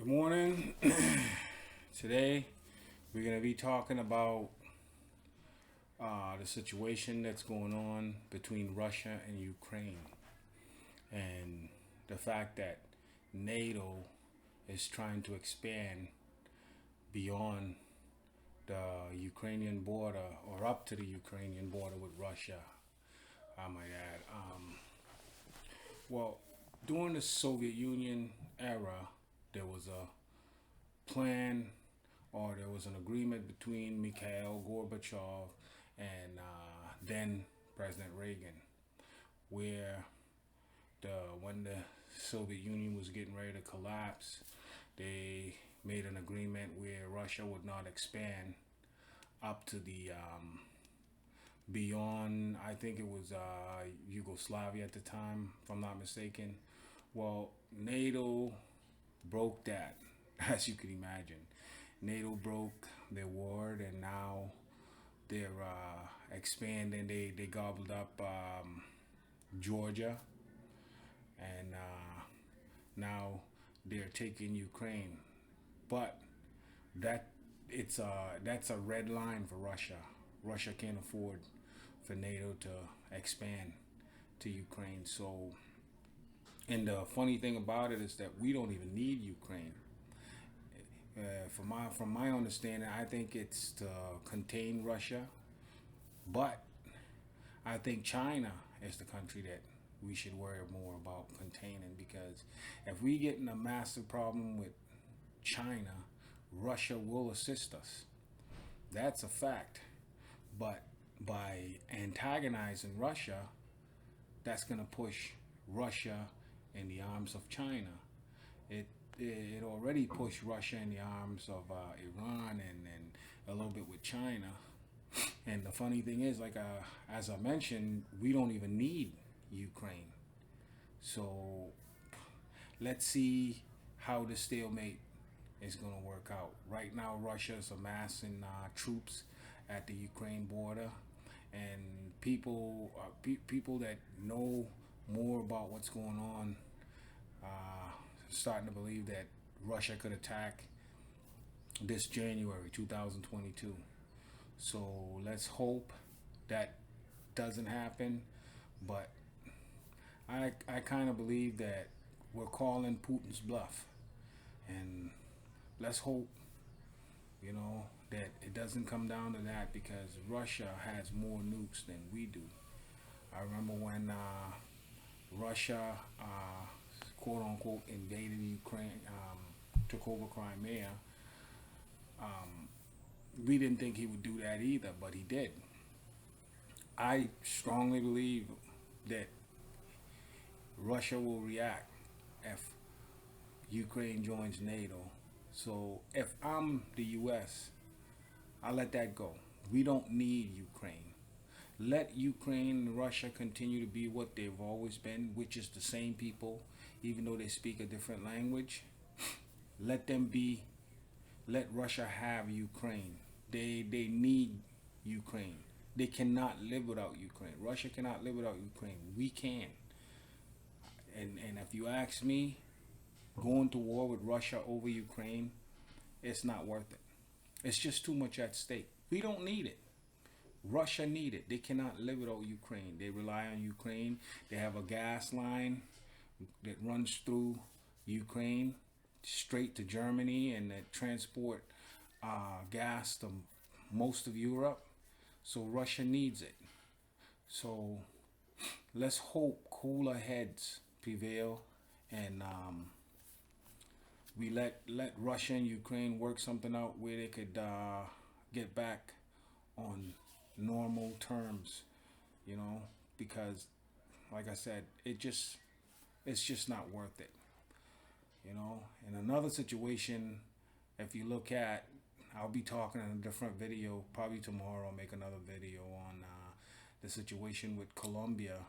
Good morning. Today we're going to be talking about the situation that's going on between Russia and Ukraine, and the fact that NATO is trying to expand beyond the Ukrainian border, or up to the Ukrainian border with Russia, I might add. Well, during the Soviet Union era, there was a plan, or there was an agreement between Mikhail Gorbachev and then President Reagan, where when the Soviet Union was getting ready to collapse, they made an agreement where Russia would not expand up to the beyond. I think it was Yugoslavia at the time, if I'm not mistaken. Well, NATO broke that, as you can imagine. NATO broke their word, and now they're expanding. They gobbled up Georgia, and now they're taking Ukraine. But that that's a red line for Russia. Russia can't afford for NATO to expand to Ukraine. So, and the funny thing about it is that we don't even need Ukraine. From my understanding, I think it's to contain Russia, but I think China is the country that we should worry more about containing, because if we get in a massive problem with China, Russia will assist us. That's a fact. But by antagonizing Russia, that's going to push Russia in the arms of China. It it already pushed Russia in the arms of Iran, and a little bit with China. And the funny thing is, like as I mentioned, we don't even need Ukraine. So let's see how the stalemate is going to work out. Right now, Russia is amassing troops at the Ukraine border, and people that know more about what's going on starting to believe that Russia could attack this January 2022. So let's hope that doesn't happen. But I kind of believe that we're calling Putin's bluff, and let's hope, that it doesn't come down to that, because Russia has more nukes than we do. I remember when Russia, quote unquote, invaded Ukraine, took over Crimea. We didn't think he would do that either, but he did. I strongly believe that Russia will react if Ukraine joins NATO. So if I'm the U.S., I let that go. We don't need Ukraine. Let Ukraine and Russia continue to be what they've always been, which is the same people, even though they speak a different language. Let them be. Let Russia have Ukraine. They need Ukraine. They cannot live without Ukraine. Russia cannot live without Ukraine. We can. And if you ask me, going to war with Russia over Ukraine, it's not worth it. It's just too much at stake. We don't need it. Russia need it. They cannot live without Ukraine. They rely on Ukraine. They have a gas line that runs through Ukraine straight to Germany, and that transport gas to most of Europe. So Russia needs it. So let's hope cooler heads prevail, and we let Russia and Ukraine work something out where they could get back on normal terms, because, like I said, it's just not worth it. In another situation, if you look at, I'll be talking in a different video, probably tomorrow. I'll make another video on the situation with Colombia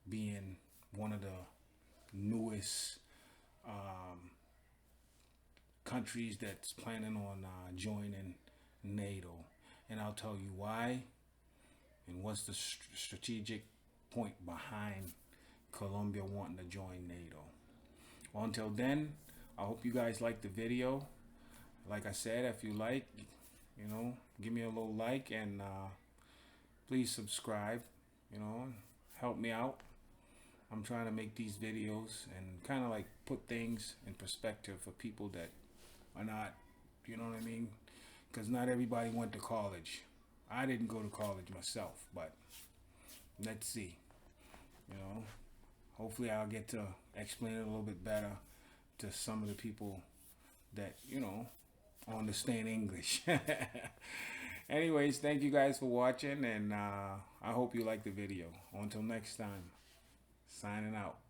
being one of the newest countries that's planning on joining NATO. And I'll tell you why, and what's the strategic point behind Colombia wanting to join NATO. Well, until then, I hope you guys like the video. Like I said, if you like, give me a little like, and please subscribe. Help me out. I'm trying to make these videos and kind of like put things in perspective for people that are not, you know what I mean? Because not everybody went to college. I didn't go to college myself, but let's see. You know, hopefully I'll get to explain it a little bit better to some of the people that, understand English. Anyways, thank you guys for watching, and I hope you like the video. Until next time, signing out.